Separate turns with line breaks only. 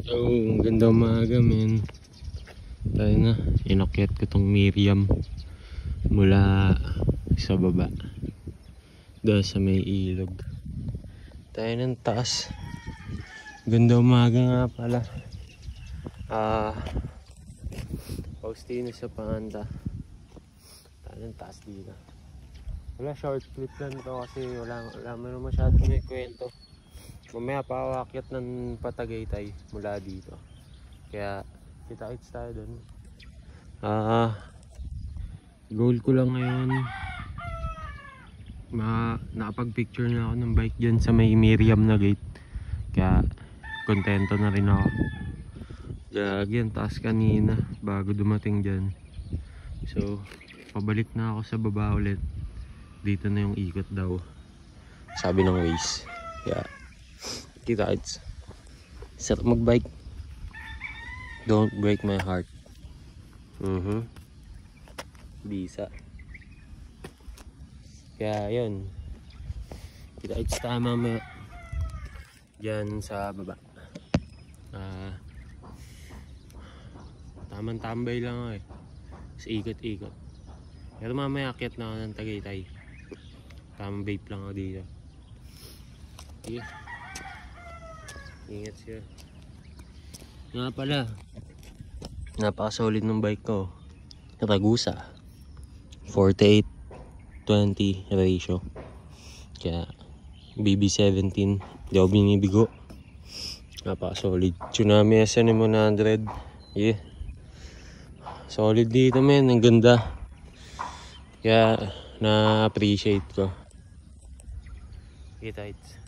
Oh, ganda umaga men. Tayo na, inakyat ko tong Miriam mula sa baba doon sa may ilog. Tayo ng taas. Ganda umaga nga pala. Faustino sa Panganda. Tayo ng taas dito. Wala, short clip lang to kasi wala naman masyadong may kwento. Mamaya pa aakyat ng Patagaytay mula dito. Kaya kita-its tayo doon. Goal ko lang ngayon, nakapag-picture na ako ng bike dyan sa may Miriam na gate. Kaya kontento na rin ako. Gagyan, taas kanina bago dumating dyan. So pabalik na ako sa baba ulit. Dito na yung ikot daw, sabi ng Waze. Kaya kita-its. Sarap mag-bike. Don't break my heart. Bisa. Kaya yun, kita-its tayo mamaya dyan sa baba. Tamang tambay lang ako eh, sa ikot-ikot. Pero mamaya akyat na ako ng Tagaytay. Tamang vape lang ako dito. Sige, ingat siya. Nga pala, napaka-solid ng bike ko. Ragusa 48-20 ratio. Kaya BB17, di ako binibigo. Napaka-solid. Tsunami SNM 100. Yeah, solid dito men, ang ganda. Kaya na-appreciate ko. Kita-its.